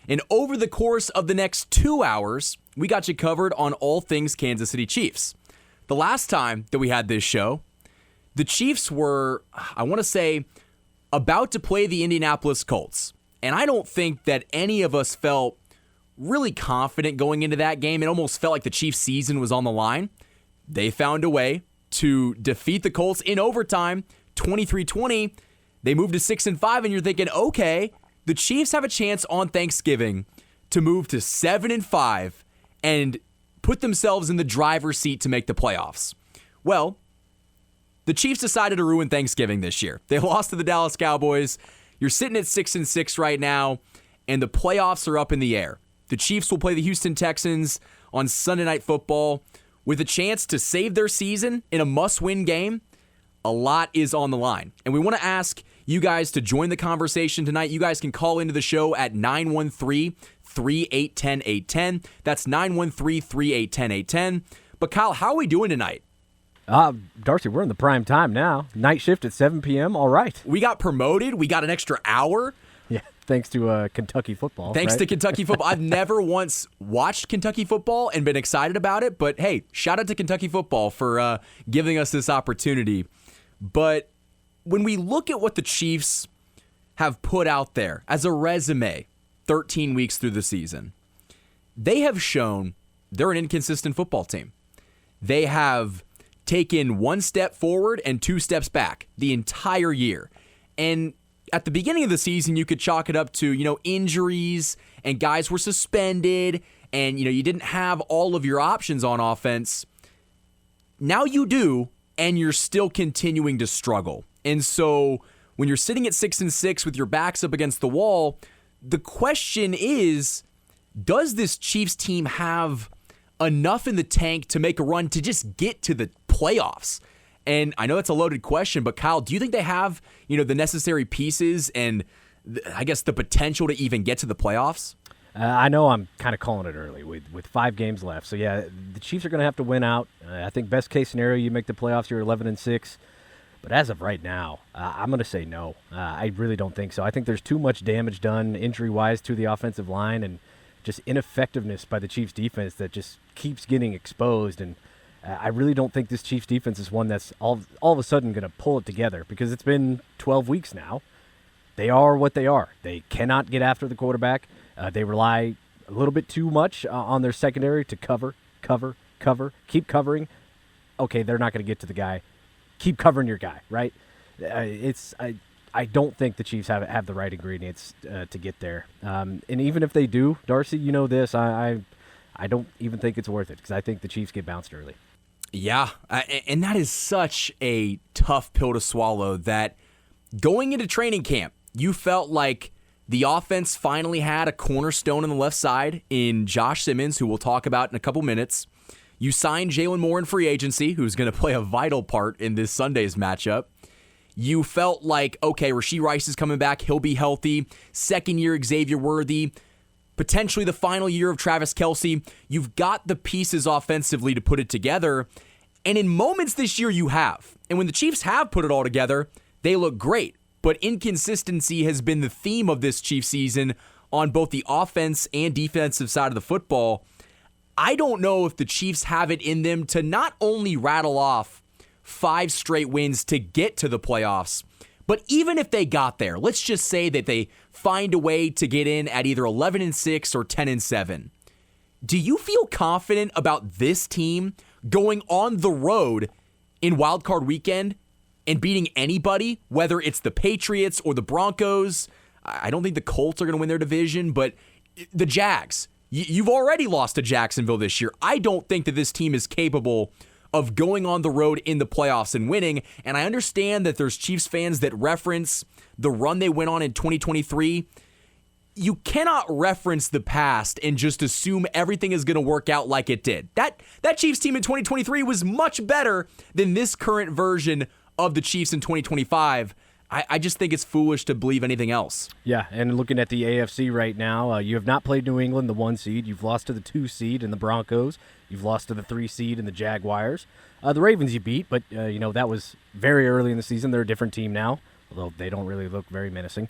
And over the course of the next 2 hours, we got you covered on all things Kansas City Chiefs. The last time that we had this show, the Chiefs were, I want to say, about to play the Indianapolis Colts. And I don't think that any of us felt really confident going into that game. It almost felt like the Chiefs' season was on the line. They found a way to defeat the Colts in overtime, 23-20. They moved to 6-5, and you're thinking, okay, the Chiefs have a chance on Thanksgiving to move to 7-5 and put themselves in the driver's seat to make the playoffs. Well, the Chiefs decided to ruin Thanksgiving this year. They lost to the Dallas Cowboys. You're sitting at 6-6 right now, and the playoffs are up in the air. The Chiefs will play the Houston Texans on Sunday Night Football with a chance to save their season in a must-win game. A lot is on the line. And we want to ask you guys to join the conversation tonight. You guys can call into the show at 913-381-0810. That's 913-381-0810. But Kyle, how are we doing tonight? Darcy, we're in the prime time now. Night shift at 7 p.m. All right. We got promoted. We got an extra hour. Yeah, thanks to Kentucky football. Thanks to Kentucky football. I've never once watched Kentucky football and been excited about it. But hey, shout out to Kentucky football for giving us this opportunity. But when we look at what the Chiefs have put out there as a resume 13 weeks through the season, they have shown they're an inconsistent football team. They have taken one step forward and two steps back the entire year. And at the beginning of the season, you could chalk it up to, injuries and guys were suspended and, you didn't have all of your options on offense. Now you do, and you're still continuing to struggle. And so when you're sitting at 6-6 with your backs up against the wall, the question is, does this Chiefs team have enough in the tank to make a run to just get to the playoffs? And I know that's a loaded question, but Kyle, do you think they have, the necessary pieces and I guess the potential to even get to the playoffs? I know I'm kind of calling it early with 5 games left. So, yeah, the Chiefs are going to have to win out. I think best case scenario, you make the playoffs, you're 11-6. But as of right now, I'm going to say no. I really don't think so. I think there's too much damage done injury-wise to the offensive line and just ineffectiveness by the Chiefs defense that just keeps getting exposed. And I really don't think this Chiefs defense is one that's all of a sudden going to pull it together because it's been 12 weeks now. They are what they are. They cannot get after the quarterback. They rely a little bit too much on their secondary to cover, keep covering. Okay, they're not going to get to the guy. Keep covering your guy, right? I don't think the Chiefs have the right ingredients to get there. And even if they do, Darcy, you know this, I don't even think it's worth it because I think the Chiefs get bounced early. Yeah, and that is such a tough pill to swallow that going into training camp, you felt like the offense finally had a cornerstone on the left side in Josh Simmons, who we'll talk about in a couple minutes. You signed Jalen Moore in free agency, who's going to play a vital part in this Sunday's matchup. You felt like, okay, Rashee Rice is coming back. He'll be healthy. Second year Xavier Worthy. Potentially the final year of Travis Kelce. You've got the pieces offensively to put it together. And in moments this year you have. And when the Chiefs have put it all together, they look great. But inconsistency has been the theme of this Chiefs season on both the offense and defensive side of the football. I don't know if the Chiefs have it in them to not only rattle off 5 straight wins to get to the playoffs, but even if they got there, let's just say that they find a way to get in at either 11-6 or 10-7. Do you feel confident about this team going on the road in Wild Card Weekend and beating anybody, whether it's the Patriots or the Broncos? I don't think the Colts are going to win their division, but the Jags. You've already lost to Jacksonville this year. I don't think that this team is capable of going on the road in the playoffs and winning. And I understand that there's Chiefs fans that reference the run they went on in 2023. You cannot reference the past and just assume everything is going to work out like it did. That Chiefs team in 2023 was much better than this current version of the Chiefs in 2025. I just think it's foolish to believe anything else. Yeah, and looking at the AFC right now, you have not played New England, the 1 seed. You've lost to the 2 seed in the Broncos. You've lost to the 3 seed in the Jaguars. The Ravens you beat, but that was very early in the season. They're a different team now, although they don't really look very menacing.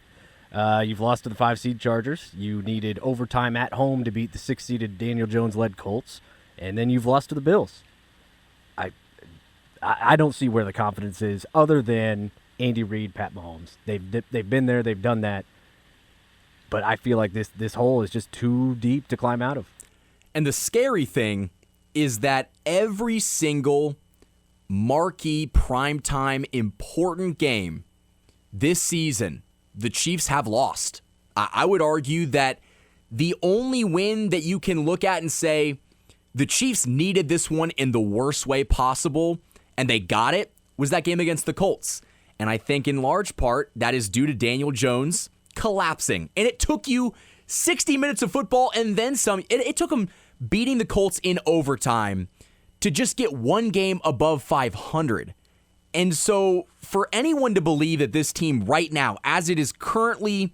You've lost to the 5-seed Chargers. You needed overtime at home to beat the 6-seeded Daniel Jones-led Colts. And then you've lost to the Bills. I don't see where the confidence is other than Andy Reid, Pat Mahomes. They've been there. They've done that. But I feel like this hole is just too deep to climb out of. And the scary thing is that every single marquee, primetime, important game this season, the Chiefs have lost. I would argue that the only win that you can look at and say the Chiefs needed this one in the worst way possible, and they got it, was that game against the Colts. And I think in large part that is due to Daniel Jones collapsing. And it took you 60 minutes of football and then some. It took him beating the Colts in overtime to just get one game above 500. And so for anyone to believe that this team right now, as it is currently,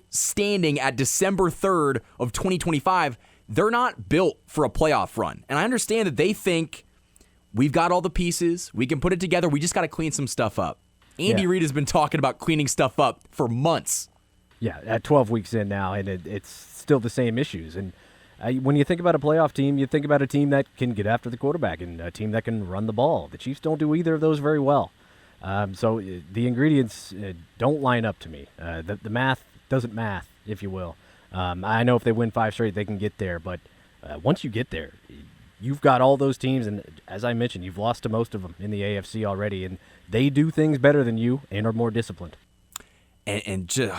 standing at December 3rd of 2025, they're not built for a playoff run. And I understand that they think we've got all the pieces, we can put it together, we just got to clean some stuff up. Andy Reid has been talking about cleaning stuff up for months. Yeah, at 12 weeks in now, and it's still the same issues. And when you think about a playoff team, you think about a team that can get after the quarterback and a team that can run the ball. The Chiefs don't do either of those very well. So the ingredients don't line up to me. The math doesn't math, if you will. I know if they win 5 straight, they can get there. But once you get there, you've got all those teams. And as I mentioned, you've lost to most of them in the AFC already. And they do things better than you and are more disciplined. And just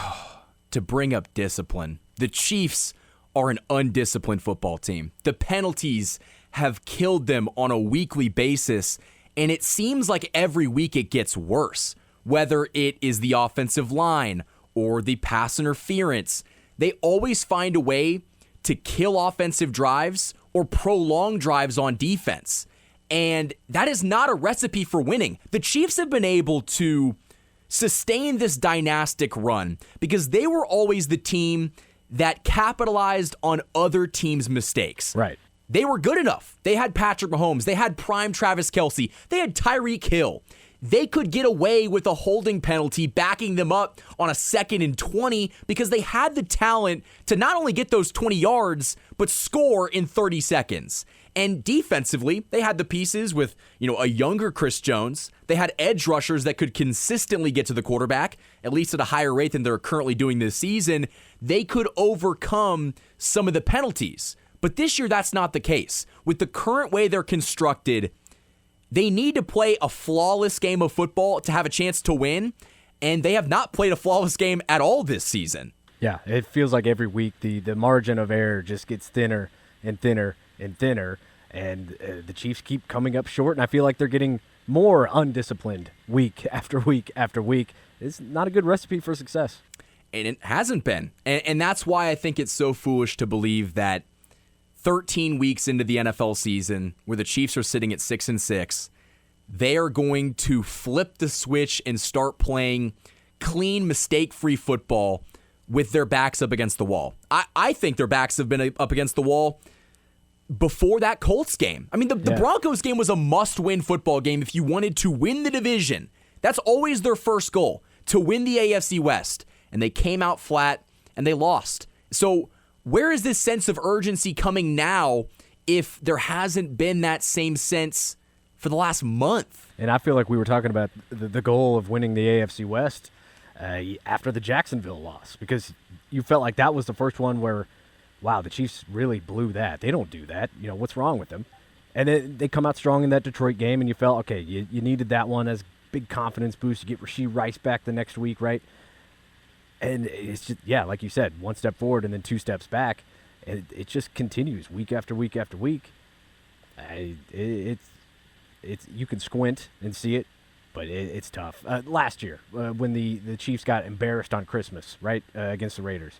to bring up discipline, the Chiefs are an undisciplined football team. The penalties have killed them on a weekly basis, and it seems like every week it gets worse. Whether it is the offensive line or the pass interference, they always find a way to kill offensive drives or prolong drives on defense. And that is not a recipe for winning. The Chiefs have been able to sustain this dynastic run because they were always the team that capitalized on other teams' mistakes. Right. They were good enough. They had Patrick Mahomes. They had prime Travis Kelce. They had Tyreek Hill. They could get away with a holding penalty backing them up on a 2nd and 20 because they had the talent to not only get those 20 yards, but score in 30 seconds. And defensively, they had the pieces with, a younger Chris Jones. They had edge rushers that could consistently get to the quarterback, at least at a higher rate than they're currently doing this season. They could overcome some of the penalties. But this year, that's not the case. With the current way they're constructed, they need to play a flawless game of football to have a chance to win, and they have not played a flawless game at all this season. Yeah, it feels like every week the margin of error just gets thinner and thinner and thinner, and the Chiefs keep coming up short, and I feel like they're getting more undisciplined week after week after week. It's not a good recipe for success. And it hasn't been. And that's why I think it's so foolish to believe that 13 weeks into the NFL season, where the Chiefs are sitting at 6-6, they are going to flip the switch and start playing clean, mistake-free football with their backs up against the wall. I think their backs have been up against the wall before that Colts game. I mean, the Broncos game was a must-win football game if you wanted to win the division. That's always their first goal, to win the AFC West. And they came out flat, and they lost. So where is this sense of urgency coming now if there hasn't been that same sense for the last month? And I feel like we were talking about the goal of winning the AFC West after the Jacksonville loss, because you felt like that was the first one where, wow, the Chiefs really blew that. They don't do that. What's wrong with them? And they come out strong in that Detroit game, and you felt, okay, you needed that one as big confidence boost to get Rashee Rice back the next week, right? And it's just, like you said, one step forward and then 2 steps back. And it just continues week after week after week. It's you can squint and see it, but it's tough. Last year, when the Chiefs got embarrassed on Christmas, right, against the Raiders,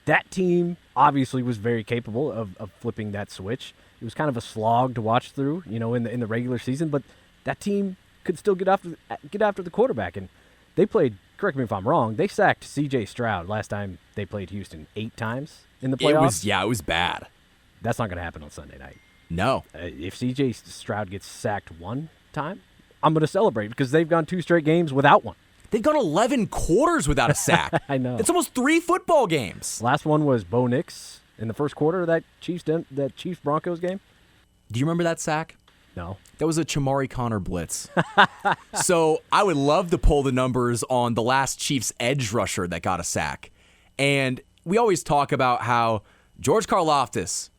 that team obviously was very capable of flipping that switch. It was kind of a slog to watch through, in the regular season, but that team could still get after the quarterback. And they played, correct me if I'm wrong, they sacked C.J. Stroud last time they played Houston 8 times in the playoffs. It was bad. That's not going to happen on Sunday night. No. If C.J. Stroud gets sacked 1 time, I'm going to celebrate because they've gone 2 straight games without one. They've gone 11 quarters without a sack. I know. It's almost 3 football games. Last one was Bo Nix in the first quarter of that Chiefs-Broncos game. Do you remember that sack? No. That was a Chamari Connor blitz. So I would love to pull the numbers on the last Chiefs edge rusher that got a sack. And we always talk about how George Karlaftis,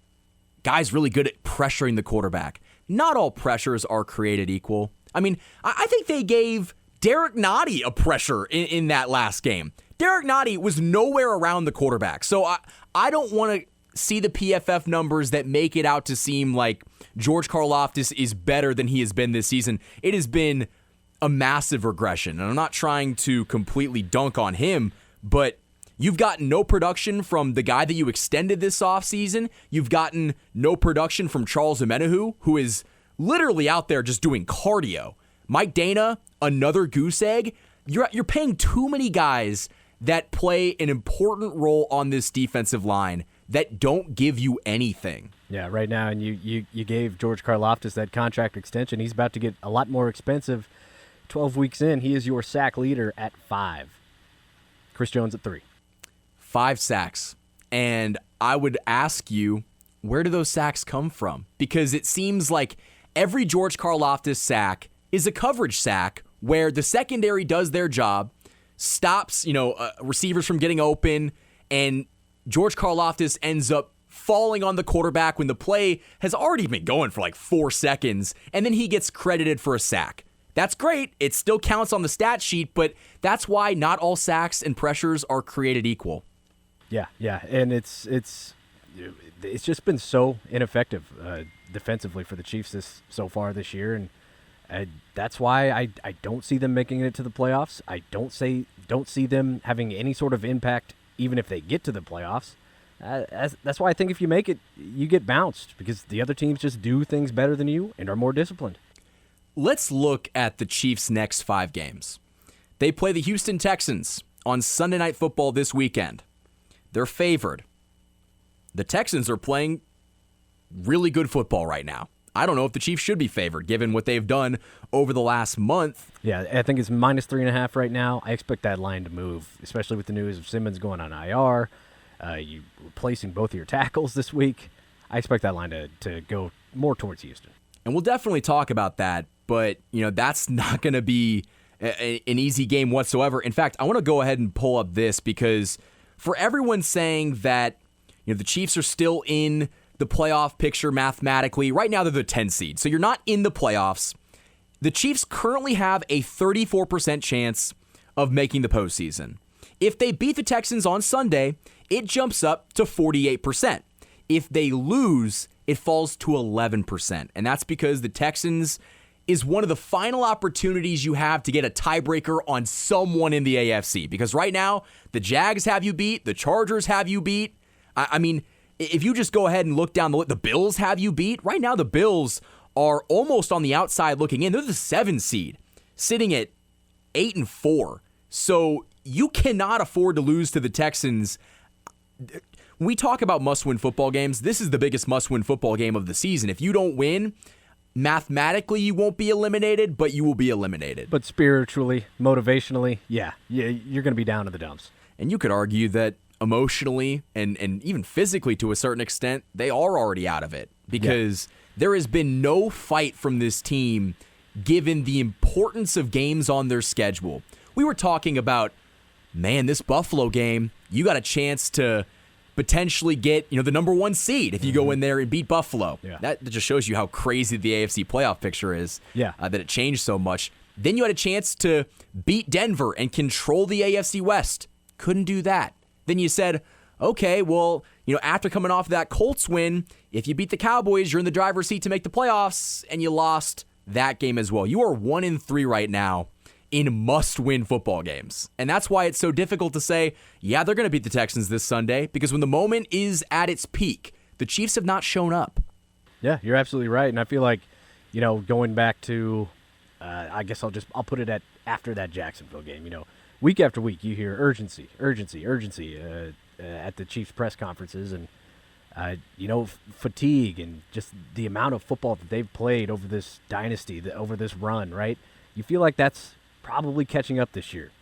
guy's really good at pressuring the quarterback. Not all pressures are created equal. I mean, I think they gave Derek Nottie a pressure in that last game. Derek Nottie was nowhere around the quarterback. So I don't want to see the PFF numbers that make it out to seem like George Karlaftis is better than he has been this season. It has been a massive regression. And I'm not trying to completely dunk on him, but you've gotten no production from the guy that you extended this offseason. You've gotten no production from Charles Omenihu, who is literally out there just doing cardio. Mike Dana, another goose egg. You're paying too many guys that play an important role on this defensive line that don't give you anything. Yeah, right now, and you gave George Karlaftis that contract extension. He's about to get a lot more expensive. 12 weeks in, he is your sack leader at 5. Chris Jones at 3. 5 sacks. And I would ask you, where do those sacks come from? Because it seems like every George Karlaftis sack is a coverage sack where the secondary does their job, stops, receivers from getting open, and George Karlaftis ends up falling on the quarterback when the play has already been going for like 4 seconds, and then he gets credited for a sack. That's great. It still counts on the stat sheet, but that's why not all sacks and pressures are created equal. Yeah, and it's just been so ineffective defensively for the Chiefs so far this year, and that's why I don't see them making it to the playoffs. I don't see them having any sort of impact even if they get to the playoffs. That's why I think if you make it, you get bounced because the other teams just do things better than you and are more disciplined. Let's look at the Chiefs' next 5 games. They play the Houston Texans on Sunday Night Football this weekend. They're favored. The Texans are playing really good football right now. I don't know if the Chiefs should be favored given what they've done over the last month. Yeah, I think it's -3.5 right now. I expect that line to move, especially with the news of Simmons going on IR, you replacing both of your tackles this week. I expect that line to go more towards Houston. And we'll definitely talk about that, but that's not going to be an easy game whatsoever. In fact, I want to go ahead and pull up this because for everyone saying that the Chiefs are still in the playoff picture mathematically, right now they're the 10 seed, so you're not in the playoffs. The Chiefs currently have a 34% chance of making the postseason. If they beat the Texans on Sunday, it jumps up to 48%. If they lose, it falls to 11%. And that's because the Texans is one of the final opportunities you have to get a tiebreaker on someone in the AFC. Because right now, the Jags have you beat, the Chargers have you beat. I mean, if you just go ahead and look down the Bills have you beat. Right now, the Bills are almost on the outside looking in. They're the 7 seed, sitting at 8-4. So you cannot afford to lose to the Texans. When we talk about must-win football games, this is the biggest must-win football game of the season. If you don't win, mathematically you won't be eliminated, but you will be eliminated. But spiritually, motivationally, yeah, you're going to be down to the dumps. And you could argue that emotionally and even physically to a certain extent, they are already out of it because there has been no fight from this team given the importance of games on their schedule. We were talking about, man, this Buffalo game, you got a chance to potentially get the number 1 seed if you go in there and beat Buffalo. Yeah. That just shows you how crazy the AFC playoff picture is, that it changed so much. Then you had a chance to beat Denver and control the AFC West. Couldn't do that. Then you said, okay, well, after coming off that Colts win, if you beat the Cowboys, you're in the driver's seat to make the playoffs, and you lost that game as well. You are 1-3 right now in must-win football games. And that's why it's so difficult to say, yeah, they're going to beat the Texans this Sunday, because when the moment is at its peak, the Chiefs have not shown up. Yeah, you're absolutely right. And I feel like, going back to, I guess I'll put it at after that Jacksonville game, week after week, you hear urgency at the Chiefs press conferences, and fatigue and just the amount of football that they've played over this dynasty, over this run. Right? You feel like that's probably catching up this year.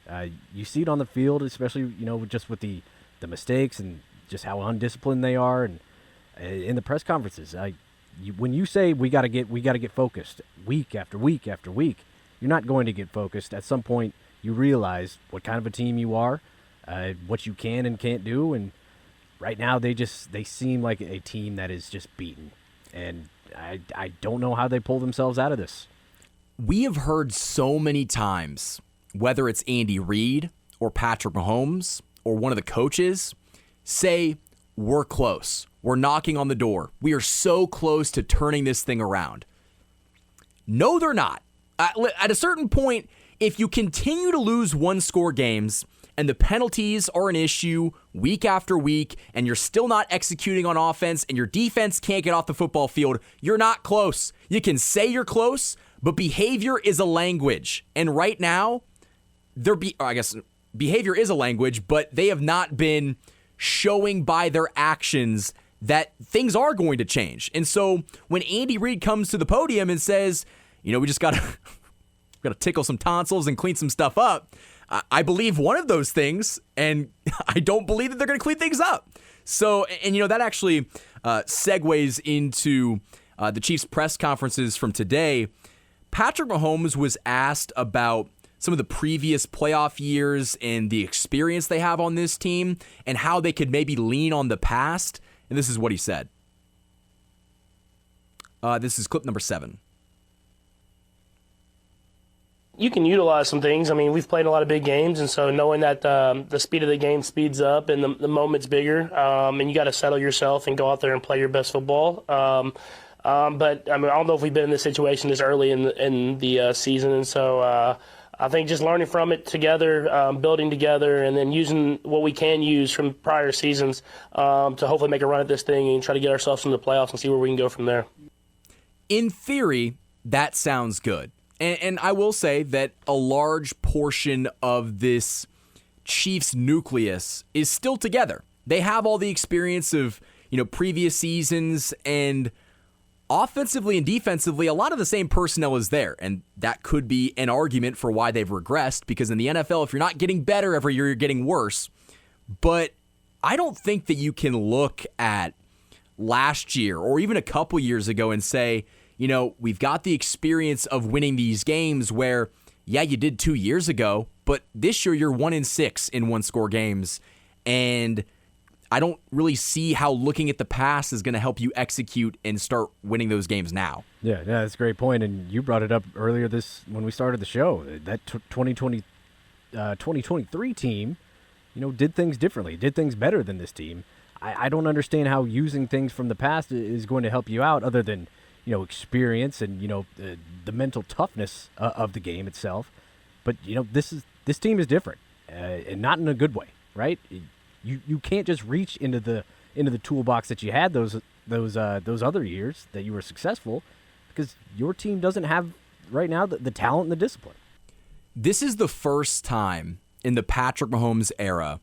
You see it on the field, especially just with the mistakes and just how undisciplined they are, and in the press conferences. When you say we got to get focused week after week after week, you're not going to get focused. At some point, you realize what kind of a team you are, what you can and can't do, and right now they seem like a team that is just beaten, and I don't know how they pull themselves out of this. We have heard so many times, whether it's Andy Reid or Patrick Mahomes or one of the coaches, say, we're close. We're knocking on the door. We are so close to turning this thing around. No, they're not. At a certain point, if you continue to lose one-score games and the penalties are an issue week after week and you're still not executing on offense and your defense can't get off the football field, you're not close. You can say you're close, but behavior is a language. And right now, behavior is a language, but they have not been showing by their actions that things are going to change. And so when Andy Reid comes to the podium and says, we just got to tickle some tonsils and clean some stuff up, I believe one of those things, and I don't believe that they're going to clean things up. So, and that actually segues into the Chiefs' press conferences from today. Patrick Mahomes was asked about some of the previous playoff years and the experience they have on this team and how they could maybe lean on the past. And this is what he said. This is clip number 7. You can utilize some things. I mean, we've played a lot of big games, and so knowing that the speed of the game speeds up and the moment's bigger, and you got to settle yourself and go out there and play your best football. But I don't know if we've been in this situation this early in the season, and so I think just learning from it together, building together, and then using what we can use from prior seasons to hopefully make a run at this thing and try to get ourselves into the playoffs and see where we can go from there. In theory, that sounds good. And I will say that a large portion of this Chiefs nucleus is still together. They have all the experience of, previous seasons, and offensively and defensively, a lot of the same personnel is there. And that could be an argument for why they've regressed, because in the NFL, if you're not getting better every year, you're getting worse. But I don't think that you can look at last year or even a couple years ago and say, we've got the experience of winning these games where, yeah, you did 2 years ago, but this year you're 1-6 in one-score games. And I don't really see how looking at the past is going to help you execute and start winning those games now. Yeah, that's a great point. And you brought it up earlier when we started the show. That 2023 team, did things differently, did things better than this team. I don't understand how using things from the past is going to help you out other than experience and, the mental toughness of the game itself. But, this team is different, and not in a good way, right? You can't just reach into the toolbox that you had those other years that you were successful, because your team doesn't have right now the talent and the discipline. This is the first time in the Patrick Mahomes era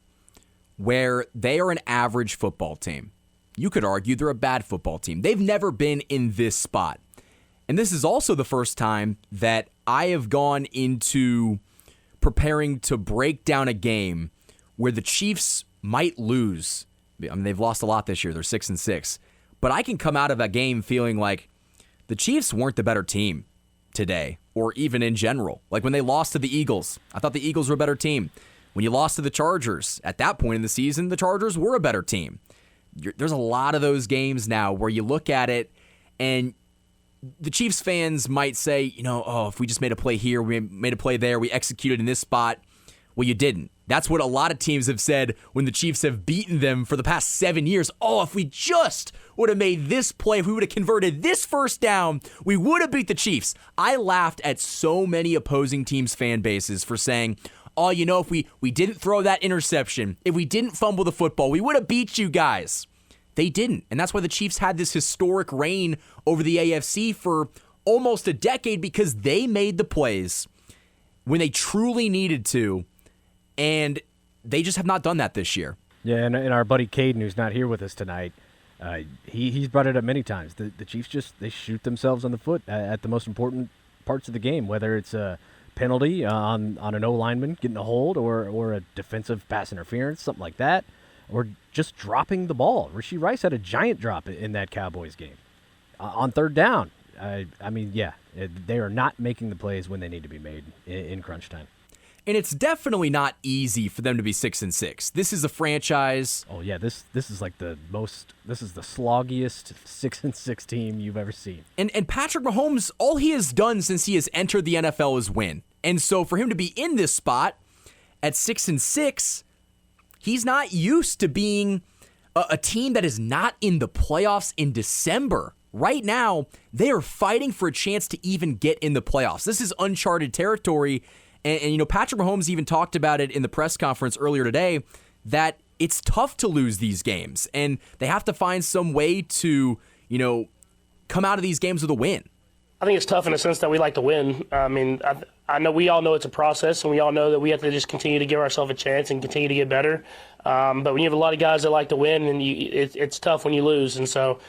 where they are an average football team. You could argue they're a bad football team. They've never been in this spot. And this is also the first time that I have gone into preparing to break down a game where the Chiefs might lose. They've lost a lot this year. They're 6-6. But I can come out of that game feeling like the Chiefs weren't the better team today, or even in general. Like when they lost to the Eagles, I thought the Eagles were a better team. When you lost to the Chargers, at that point in the season, the Chargers were a better team. There's a lot of those games now where you look at it and the Chiefs fans might say, if we just made a play here, we made a play there, we executed in this spot. Well, you didn't. That's what a lot of teams have said when the Chiefs have beaten them for the past 7 years. Oh, if we just would have made this play, if we would have converted this first down, we would have beat the Chiefs. I laughed at so many opposing teams' fan bases for saying, if we didn't throw that interception, if we didn't fumble the football, we would have beat you guys. They didn't. And that's why the Chiefs had this historic reign over the AFC for almost a decade, because they made the plays when they truly needed to, and they just have not done that this year. Yeah, and our buddy Caden, who's not here with us tonight, he's brought it up many times. The Chiefs they shoot themselves on the foot at the most important parts of the game, whether it's penalty on an O lineman getting a hold or a defensive pass interference, something like that, or just dropping the ball. Rashee Rice had a giant drop in that Cowboys game on third down. I mean, yeah, they are not making the plays when they need to be made in crunch time. And it's definitely not easy for them to be 6-6. This is a franchise. Oh yeah, this is like the sloggiest 6-6 team you've ever seen. And Patrick Mahomes, all he has done since he has entered the NFL is win. And so for him to be in this spot at 6-6, he's not used to being a team that is not in the playoffs in December. Right now, they are fighting for a chance to even get in the playoffs. This is uncharted territory. And Patrick Mahomes even talked about it in the press conference earlier today, that it's tough to lose these games. And they have to find some way to, come out of these games with a win. I think it's tough in the sense that we like to win. I mean, I know we all know it's a process, and we all know that we have to just continue to give ourselves a chance and continue to get better. But when you have a lot of guys that like to win, and it's tough when you lose. And so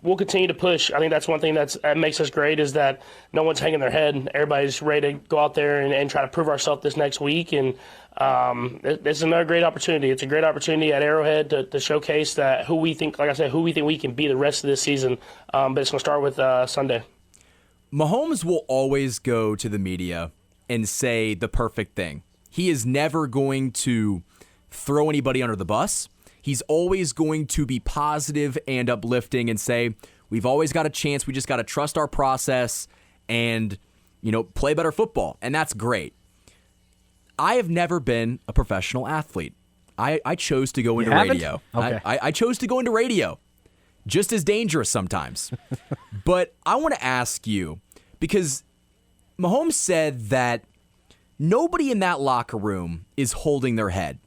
we'll continue to push. I think that's one thing that makes us great, is that no one's hanging their head. Everybody's ready to go out there and try to prove ourselves this next week. And this is another great opportunity. It's a great opportunity at Arrowhead to showcase that who we think we can be the rest of this season. But it's going to start with Sunday. Mahomes will always go to the media and say the perfect thing. He is never going to throw anybody under the bus. He's always going to be positive and uplifting and say, we've always got a chance. We just got to trust our process and, play better football. And that's great. I have never been a professional athlete. I chose to go into radio. Okay. I chose to go into radio. Just as dangerous sometimes. But I want to ask you, because Mahomes said that nobody in that locker room is holding their head.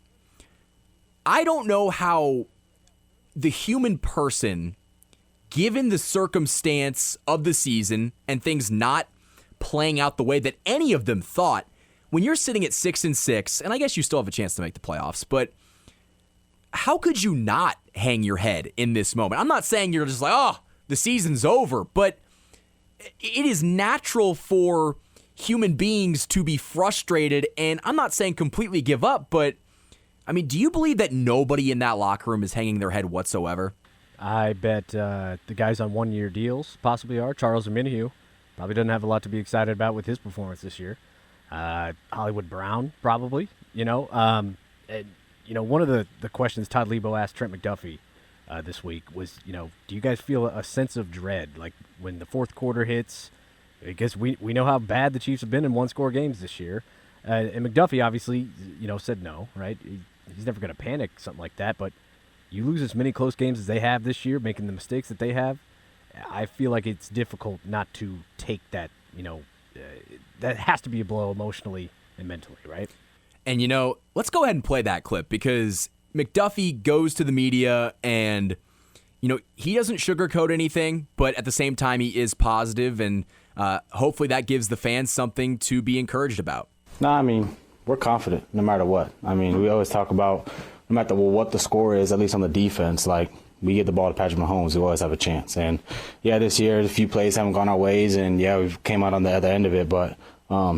I don't know how the human person, given the circumstance of the season and things not playing out the way that any of them thought, when you're sitting at 6-6, and I guess you still have a chance to make the playoffs, but how could you not hang your head in this moment? I'm not saying you're just like, the season's over, but it is natural for human beings to be frustrated, and I'm not saying completely give up, but I mean, do you believe that nobody in that locker room is hanging their head whatsoever? I bet the guys on one-year deals possibly are. Charles Omenihu probably doesn't have a lot to be excited about with his performance this year. Hollywood Brown probably, one of the questions Todd Lebo asked Trent McDuffie this week was, do you guys feel a sense of dread? Like when the fourth quarter hits, I guess we know how bad the Chiefs have been in one-score games this year. And McDuffie obviously, said no, right? He's never going to panic, something like that. But you lose as many close games as they have this year, making the mistakes that they have, I feel like it's difficult not to take that, that has to be a blow emotionally and mentally, right? And, let's go ahead and play that clip, because McDuffie goes to the media and, he doesn't sugarcoat anything, but at the same time, he is positive, and hopefully that gives the fans something to be encouraged about. No, I mean, we're confident no matter what. I mean, we always talk about no matter what the score is, at least on the defense, like we get the ball to Patrick Mahomes, we always have a chance. And, yeah, this year a few plays haven't gone our ways, and, yeah, we came out on the other end of it. But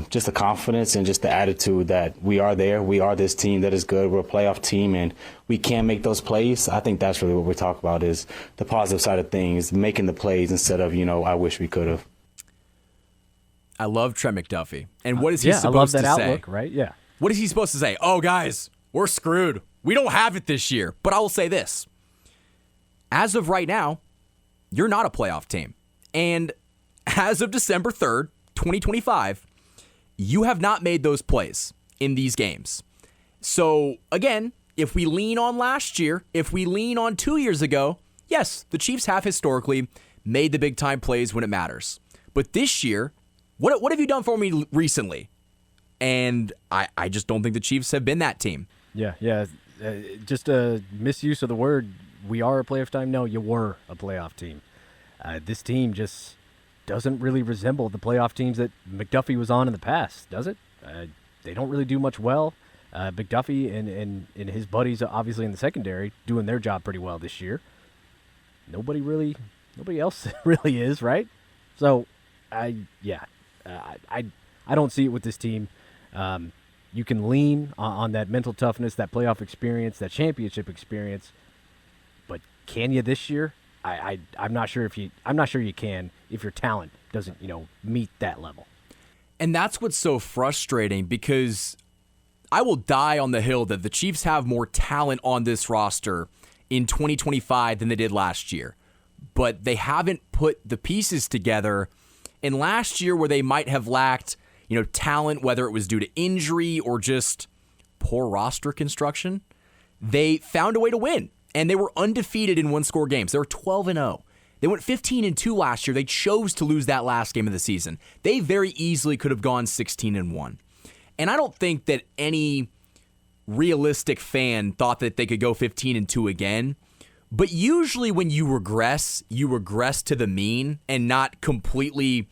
just the confidence and just the attitude that we are there. We are this team that is good. We're a playoff team, and we can make those plays. I think that's really what we're talking about, is the positive side of things, making the plays instead of, I wish we could have. I love Trent McDuffie. And what is he supposed I love that to outlook, say? right? Yeah. What is he supposed to say? Oh, guys, we're screwed. We don't have it this year. But I will say this. As of right now, you're not a playoff team. And as of December 3rd, 2025, you have not made those plays in these games. So, again, if we lean on last year, if we lean on 2 years ago, yes, the Chiefs have historically made the big-time plays when it matters. But this year, what have you done for me recently? And I just don't think the Chiefs have been that team. Yeah. Just a misuse of the word, we are a playoff team. No, you were a playoff team. This team just doesn't really resemble the playoff teams that McDuffie was on in the past, does it? They don't really do much well. McDuffie and his buddies, obviously in the secondary, doing their job pretty well this year. Nobody else really is, right? So, I I don't see it with this team. You can lean on that mental toughness, that playoff experience, that championship experience, but can you this year? I'm not sure you can if your talent doesn't, meet that level. And that's what's so frustrating, because I will die on the hill that the Chiefs have more talent on this roster in 2025 than they did last year. But they haven't put the pieces together. And last year, where they might have lacked, talent, whether it was due to injury or just poor roster construction, they found a way to win. And they were undefeated in one-score games. They were 12-0. They went 15-2 last year. They chose to lose that last game of the season. They very easily could have gone 16-1. And I don't think that any realistic fan thought that they could go 15-2 again. But usually when you regress to the mean and not completely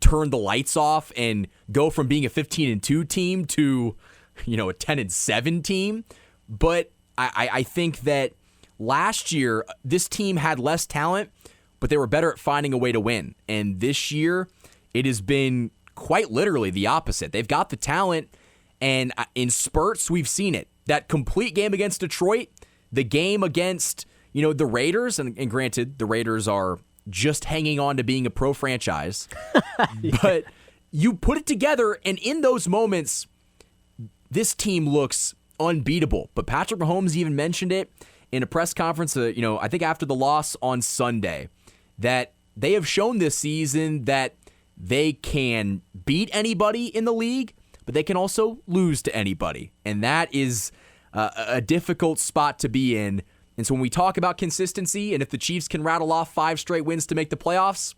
turn the lights off and go from being a 15-2 team to, a 10-7 team. But I think that last year, this team had less talent, but they were better at finding a way to win. And this year, it has been quite literally the opposite. They've got the talent, and in spurts, we've seen it. That complete game against Detroit, the game against, the Raiders, and granted, the Raiders are just hanging on to being a pro franchise. But you put it together, and in those moments, this team looks unbeatable. But Patrick Mahomes even mentioned it in a press conference, I think after the loss on Sunday, that they have shown this season that they can beat anybody in the league, but they can also lose to anybody. And that is a difficult spot to be in. And so when we talk about consistency, and if the Chiefs can rattle off 5 straight wins to make the playoffs,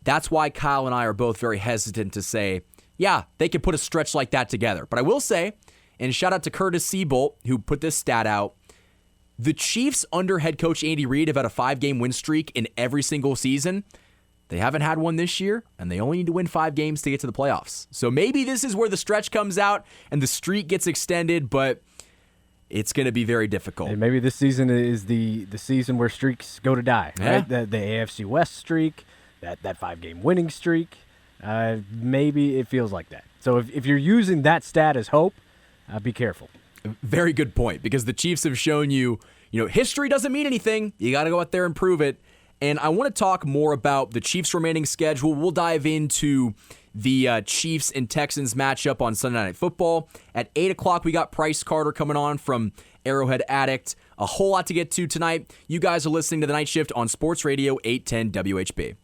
that's why Kyle and I are both very hesitant to say, yeah, they can put a stretch like that together. But I will say, and shout out to Curtis Seabolt, who put this stat out, the Chiefs under head coach Andy Reid have had a 5-game win streak in every single season. They haven't had one this year, and they only need to win 5 games to get to the playoffs. So maybe this is where the stretch comes out and the streak gets extended, but it's going to be very difficult. And maybe this season is the season where streaks go to die, right? Yeah. The AFC West streak, that 5-game winning streak, maybe it feels like that. So if you're using that stat as hope, be careful. Very good point, because the Chiefs have shown you, history doesn't mean anything. You got to go out there and prove it. And I want to talk more about the Chiefs' remaining schedule. We'll dive into the Chiefs and Texans matchup on Sunday Night Football. At 8 o'clock, we got Price Carter coming on from Arrowhead Addict. A whole lot to get to tonight. You guys are listening to The Night Shift on Sports Radio 810 WHB.